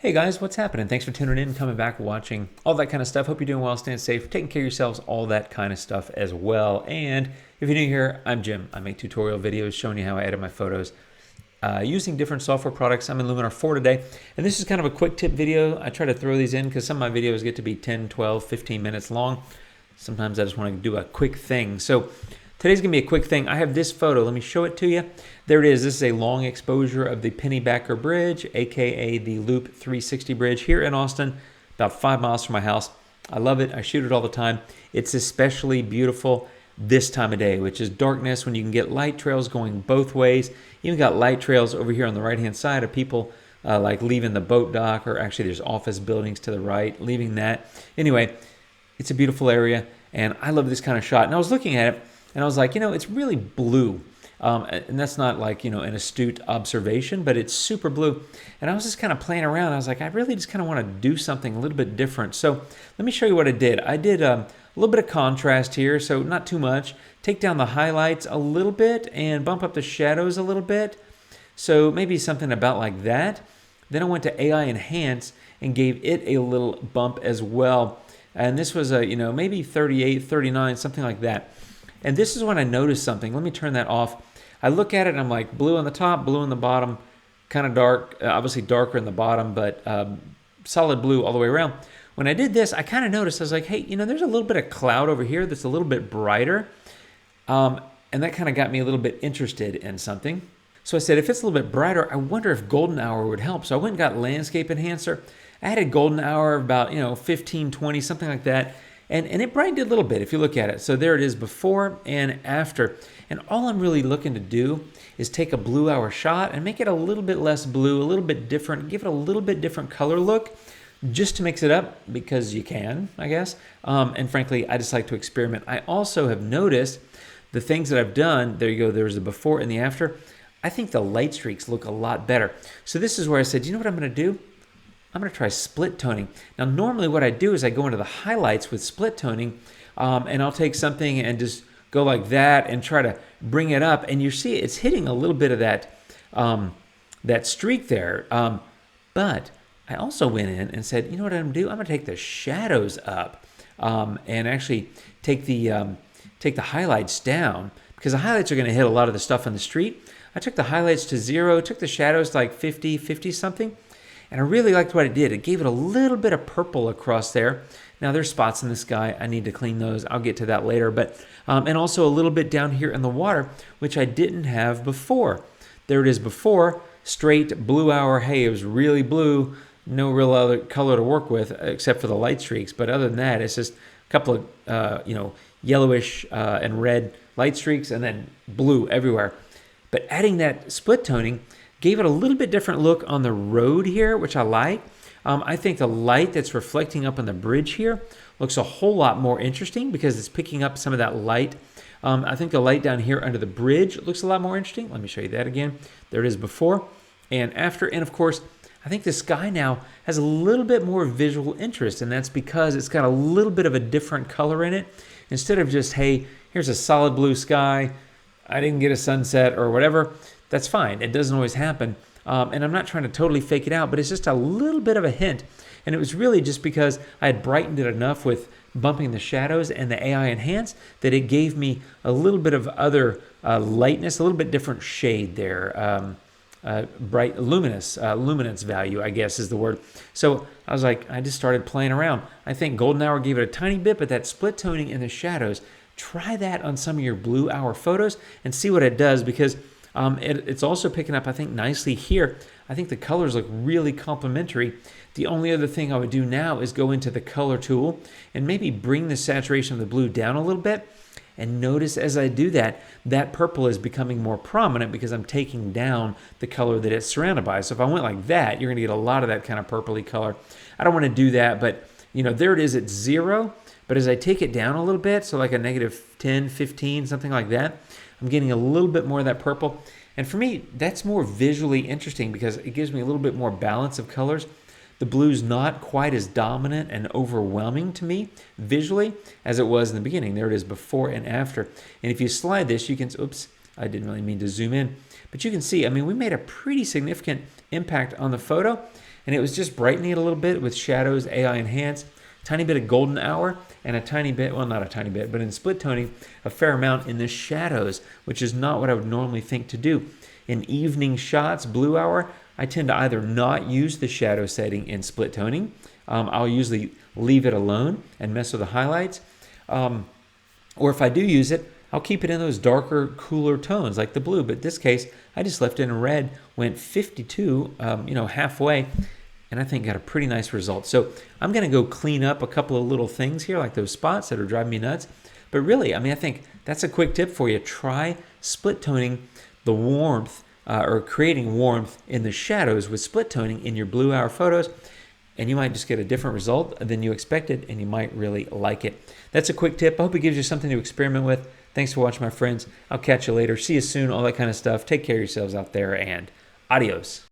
Hey guys, what's happening? Thanks for tuning in, coming back, watching, all that kind of stuff. Hope you're doing well, staying safe, taking care of yourselves, all that kind of stuff as well. And if you're new here, I'm Jim. I make tutorial videos showing you how I edit my photos using different software products. I'm in Luminar 4 today, and this is kind of a quick tip video. I try to throw these in because some of my videos get to be 10, 12, 15 minutes long. Sometimes I just want to do a quick thing. So today's going to be a quick thing. I have this photo. Let me show it to you. There it is. This is a long exposure of the Pennybacker Bridge, aka the Loop 360 Bridge here in Austin, about 5 miles from my house. I love it. I shoot it all the time. It's especially beautiful this time of day, which is darkness, when you can get light trails going both ways. Even got light trails over here on the right-hand side of people like leaving the boat dock, or actually there's office buildings to the right, leaving that. Anyway, it's a beautiful area, and I love this kind of shot. And I was looking at it, and I was like, it's really blue. And that's not like, an astute observation, but it's super blue. And I was just kind of playing around. I was like, I really just kind of want to do something a little bit different. So let me show you what I did. I did a little bit of contrast here, so not too much. Take down the highlights a little bit and bump up the shadows a little bit. So maybe something about like that. Then I went to AI Enhance and gave it a little bump as well. And this was a, maybe 38, 39, something like that. And this is when I noticed something. Let me turn that off. I look at it and I'm like, blue on the top, blue on the bottom, kind of dark, obviously darker in the bottom, but solid blue all the way around. When I did this, I kind of noticed, I was like, hey, there's a little bit of cloud over here that's a little bit brighter. And that kind of got me a little bit interested in something. So I said, if it's a little bit brighter, I wonder if golden hour would help. So I went and got landscape enhancer. I had a golden hour of about, 15, 20, something like that. And it brightened it a little bit if you look at it. So there it is before and after. And all I'm really looking to do is take a blue hour shot and make it a little bit less blue, a little bit different, give it a little bit different color look, just to mix it up, because you can, I guess. And frankly, I just like to experiment. I also have noticed the things that I've done, there you go, there's the before and the after. I think the light streaks look a lot better. So this is where I said, you know what I'm going to do? I'm going to try split toning. Now, normally what I do is I go into the highlights with split toning, and I'll take something and just go like that and try to bring it up. And you see it's hitting a little bit of that streak there. But I also went in and said, you know what I'm going to do? I'm going to take the shadows up and actually take the highlights down, because the highlights are going to hit a lot of the stuff on the street. I took the highlights to 0, took the shadows to like 50, 50 something. And I really liked what it did. It gave it a little bit of purple across there. Now there's spots in the sky. I need to clean those. I'll get to that later. But and also a little bit down here in the water, which I didn't have before. There it is before, straight blue hour. Hey, it was really blue. No real other color to work with except for the light streaks. But other than that, it's just a couple of yellowish and red light streaks, and then blue everywhere. But adding that split toning gave it a little bit different look on the road here, which I like. I think the light that's reflecting up on the bridge here looks a whole lot more interesting because it's picking up some of that light. I think the light down here under the bridge looks a lot more interesting. Let me show you that again. There it is before and after. And of course, I think the sky now has a little bit more visual interest, and that's because it's got a little bit of a different color in it. Instead of just, hey, here's a solid blue sky, I didn't get a sunset or whatever, that's fine. It doesn't always happen. And I'm not trying to totally fake it out, but it's just a little bit of a hint. And it was really just because I had brightened it enough with bumping the shadows and the AI Enhance that it gave me a little bit of other lightness, a little bit different shade there. Bright, luminance value, I guess is the word. So I was like, I just started playing around. I think golden hour gave it a tiny bit, but that split toning in the shadows, try that on some of your blue hour photos and see what it does, because it's also picking up, I think, nicely here. I think the colors look really complementary. The only other thing I would do now is go into the color tool and maybe bring the saturation of the blue down a little bit. And notice as I do that, that purple is becoming more prominent because I'm taking down the color that it's surrounded by. So if I went like that, you're going to get a lot of that kind of purpley color. I don't want to do that, but there it is at 0. But as I take it down a little bit, so like a negative 10, 15, something like that, I'm getting a little bit more of that purple. And for me, that's more visually interesting because it gives me a little bit more balance of colors. The blue's not quite as dominant and overwhelming to me visually as it was in the beginning. There it is before and after. And if you slide this, you can, oops, I didn't really mean to zoom in. But you can see, I mean, we made a pretty significant impact on the photo, and it was just brightening it a little bit with shadows, AI enhanced, tiny bit of golden hour, and a tiny bit, well, not a tiny bit, but in split toning, a fair amount in the shadows, which is not what I would normally think to do. In evening shots, blue hour, I tend to either not use the shadow setting in split toning. I'll usually leave it alone and mess with the highlights. Or if I do use it, I'll keep it in those darker, cooler tones like the blue. But in this case, I just left it in red, went 52, halfway, and I think got a pretty nice result. So I'm going to go clean up a couple of little things here, like those spots that are driving me nuts. But really, I mean, I think that's a quick tip for you. Try split toning the warmth or creating warmth in the shadows with split toning in your blue hour photos, and you might just get a different result than you expected, and you might really like it. That's a quick tip. I hope it gives you something to experiment with. Thanks for watching, my friends. I'll catch you later. See you soon, all that kind of stuff. Take care of yourselves out there, and adios.